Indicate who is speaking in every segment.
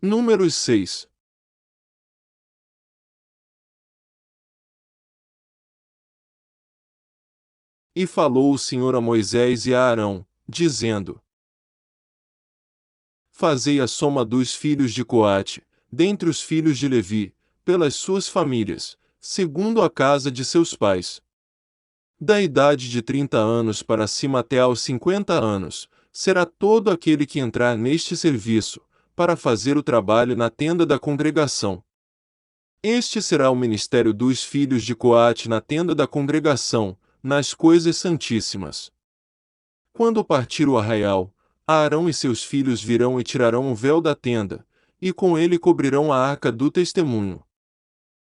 Speaker 1: Números 6. E falou o Senhor a Moisés e a Arão, dizendo: Fazei a soma dos filhos de Coate, dentre os filhos de Levi, pelas suas famílias, segundo a casa de seus pais. Da idade de 30 anos para cima até aos 50 anos, será todo aquele que entrar neste serviço, para fazer o trabalho na tenda da congregação. Este será o ministério dos filhos de Coate na tenda da congregação, nas coisas santíssimas. Quando partir o arraial, Arão e seus filhos virão e tirarão o véu da tenda, e com ele cobrirão a arca do testemunho.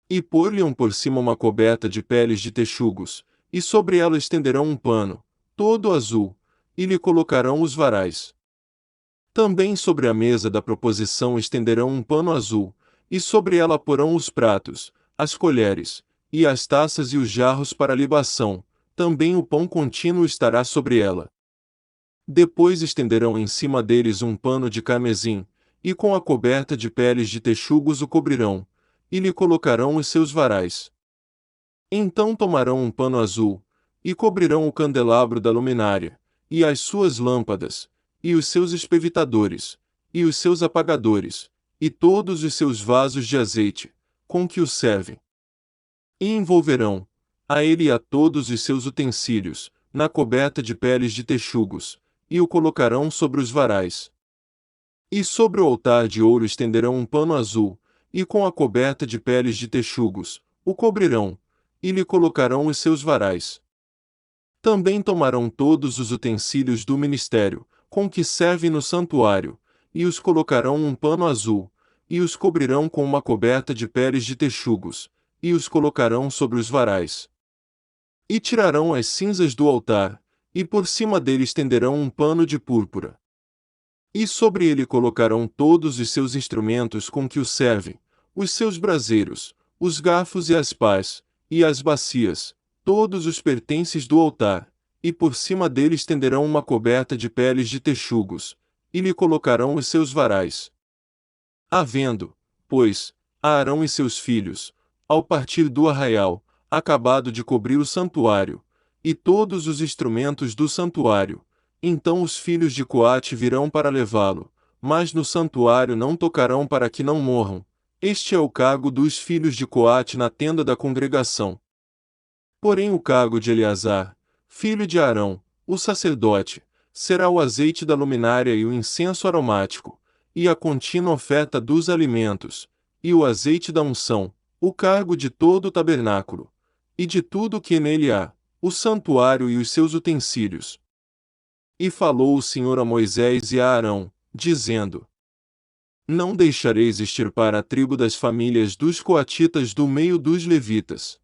Speaker 1: E pôr-lhe-ão por cima uma coberta de peles de texugos, e sobre ela estenderão um pano, todo azul, e lhe colocarão os varais. Também sobre a mesa da proposição estenderão um pano azul, e sobre ela porão os pratos, as colheres, e as taças e os jarros para libação, também o pão contínuo estará sobre ela. Depois estenderão em cima deles um pano de carmesim, e com a coberta de peles de texugos o cobrirão, e lhe colocarão os seus varais. Então tomarão um pano azul, e cobrirão o candelabro da luminária, e as suas lâmpadas, e os seus espevitadores, e os seus apagadores, e todos os seus vasos de azeite, com que o servem. E envolverão, a ele e a todos os seus utensílios, na coberta de peles de texugos, e o colocarão sobre os varais. E sobre o altar de ouro estenderão um pano azul, e com a coberta de peles de texugos, o cobrirão, e lhe colocarão os seus varais. Também tomarão todos os utensílios do ministério, com que servem no santuário, e os colocarão um pano azul, e os cobrirão com uma coberta de peles de texugos, e os colocarão sobre os varais. E tirarão as cinzas do altar, e por cima dele estenderão um pano de púrpura. E sobre ele colocarão todos os seus instrumentos com que o servem, os seus braseiros, os garfos e as pás, e as bacias, todos os pertences do altar, e por cima dele estenderão uma coberta de peles de texugos, e lhe colocarão os seus varais. Havendo, pois, Arão e seus filhos, ao partir do arraial, acabado de cobrir o santuário, e todos os instrumentos do santuário, então os filhos de Coate virão para levá-lo, mas no santuário não tocarão para que não morram. Este é o cargo dos filhos de Coate na tenda da congregação. Porém o cargo de Eleazar, filho de Arão, o sacerdote, será o azeite da luminária e o incenso aromático, e a contínua oferta dos alimentos, e o azeite da unção, o cargo de todo o tabernáculo, e de tudo o que nele há, o santuário e os seus utensílios. E falou o Senhor a Moisés e a Arão, dizendo: Não deixareis extirpar a tribo das famílias dos coatitas do meio dos levitas.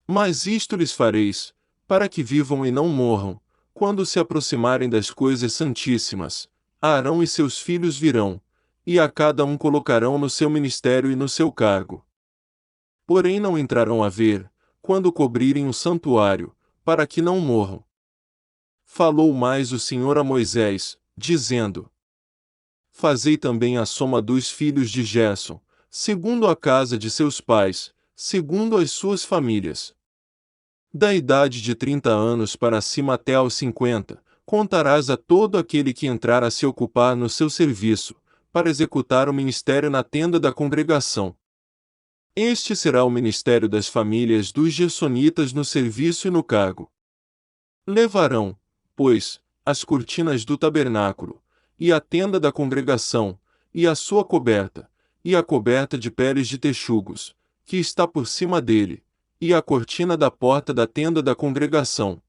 Speaker 1: Mas isto lhes fareis, para que vivam e não morram, quando se aproximarem das coisas santíssimas. Arão e seus filhos virão, e a cada um colocarão no seu ministério e no seu cargo. Porém não entrarão a ver, quando cobrirem o santuário, para que não morram. Falou mais o Senhor a Moisés, dizendo: Fazei também a soma dos filhos de Gersom, segundo a casa de seus pais, segundo as suas famílias. Da idade de 30 anos para cima até aos 50, contarás a todo aquele que entrar a se ocupar no seu serviço, para executar o ministério na tenda da congregação. Este será o ministério das famílias dos gersonitas no serviço e no cargo. Levarão, pois, as cortinas do tabernáculo, e a tenda da congregação, e a sua coberta, e a coberta de peles de texugos, que está por cima dele, e a cortina da porta da tenda da congregação,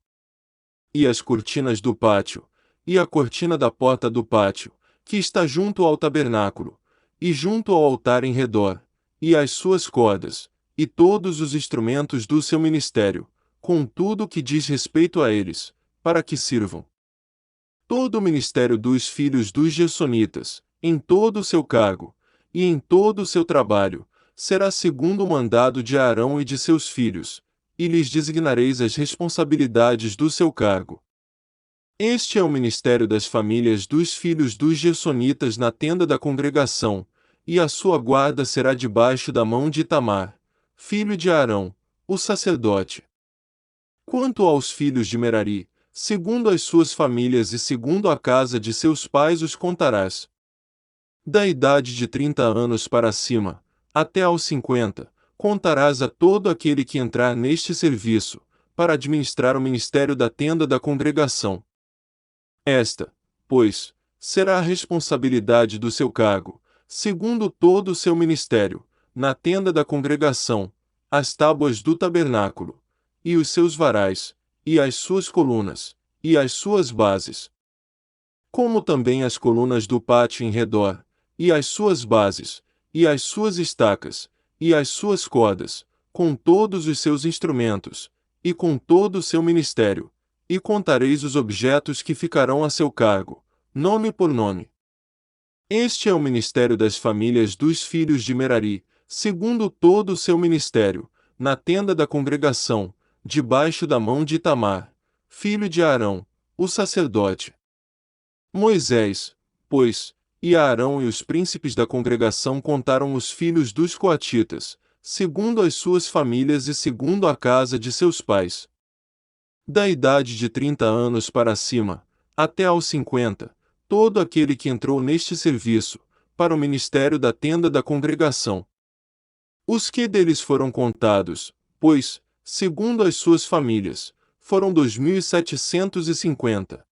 Speaker 1: e as cortinas do pátio, e a cortina da porta do pátio, que está junto ao tabernáculo, e junto ao altar em redor, e as suas cordas, e todos os instrumentos do seu ministério, com tudo o que diz respeito a eles, para que sirvam. Todo o ministério dos filhos dos gersonitas, em todo o seu cargo, e em todo o seu trabalho, será segundo o mandado de Arão e de seus filhos, e lhes designareis as responsabilidades do seu cargo. Este é o ministério das famílias dos filhos dos gersonitas na tenda da congregação, e a sua guarda será debaixo da mão de Itamar, filho de Arão, o sacerdote. Quanto aos filhos de Merari, segundo as suas famílias e segundo a casa de seus pais os contarás. Da idade de 30 anos para cima, até aos 50, contarás a todo aquele que entrar neste serviço, para administrar o ministério da tenda da congregação. Esta, pois, será a responsabilidade do seu cargo, segundo todo o seu ministério, na tenda da congregação, as tábuas do tabernáculo, e os seus varais, e as suas colunas, e as suas bases. Como também as colunas do pátio em redor, e as suas bases, e as suas estacas, e as suas cordas, com todos os seus instrumentos, e com todo o seu ministério, e contareis os objetos que ficarão a seu cargo, nome por nome. Este é o ministério das famílias dos filhos de Merari, segundo todo o seu ministério, na tenda da congregação, debaixo da mão de Itamar, filho de Arão, o sacerdote. Moisés, pois, e Arão e os príncipes da congregação contaram os filhos dos coatitas, segundo as suas famílias e segundo a casa de seus pais. Da idade de 30 anos para cima, até aos 50, todo aquele que entrou neste serviço, para o ministério da tenda da congregação. Os que deles foram contados, pois, segundo as suas famílias, foram 2.750.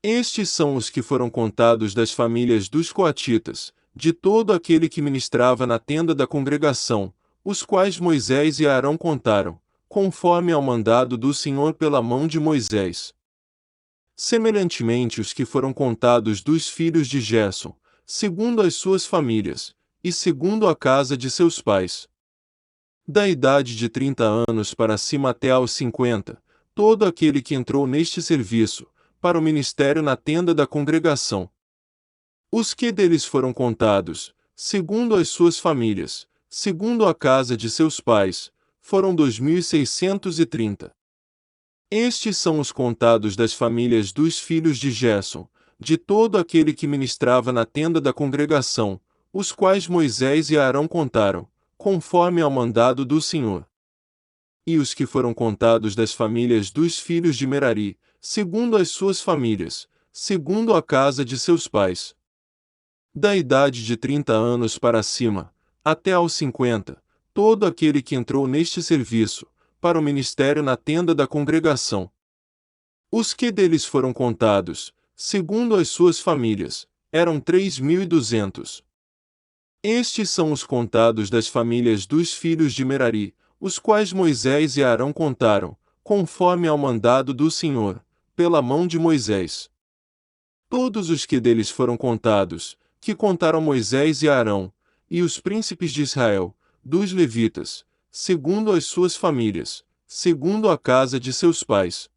Speaker 1: Estes são os que foram contados das famílias dos coatitas, de todo aquele que ministrava na tenda da congregação, os quais Moisés e Arão contaram, conforme ao mandado do Senhor pela mão de Moisés. Semelhantemente os que foram contados dos filhos de Gersom, segundo as suas famílias, e segundo a casa de seus pais. Da idade de 30 anos para cima até aos 50, todo aquele que entrou neste serviço, para o ministério na tenda da congregação. Os que deles foram contados, segundo as suas famílias, segundo a casa de seus pais, foram 2.630. Estes são os contados das famílias dos filhos de Gersom, de todo aquele que ministrava na tenda da congregação, os quais Moisés e Arão contaram, conforme ao mandado do Senhor. E os que foram contados das famílias dos filhos de Merari, segundo as suas famílias, segundo a casa de seus pais. Da idade de 30 anos para cima, até aos 50, todo aquele que entrou neste serviço, para o ministério na tenda da congregação. Os que deles foram contados, segundo as suas famílias, eram 3.200. Estes são os contados das famílias dos filhos de Merari, os quais Moisés e Arão contaram, conforme ao mandado do Senhor, pela mão de Moisés. Todos os que deles foram contados, que contaram Moisés e Arão, e os príncipes de Israel, dos levitas, segundo as suas famílias, segundo a casa de seus pais.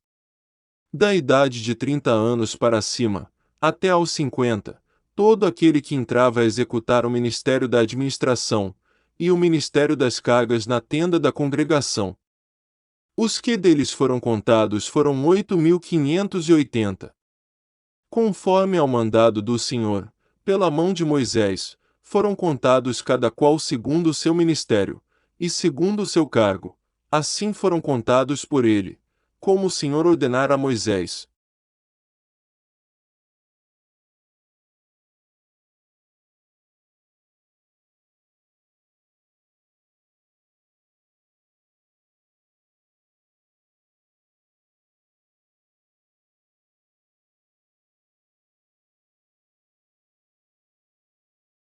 Speaker 1: Da idade de 30 anos para cima, até aos 50, todo aquele que entrava a executar o ministério da administração, e o ministério das cargas na tenda da congregação. Os que deles foram contados foram 8.580. Conforme ao mandado do Senhor, pela mão de Moisés, foram contados cada qual segundo o seu ministério, e segundo o seu cargo, assim foram contados por ele, como o Senhor ordenara a Moisés.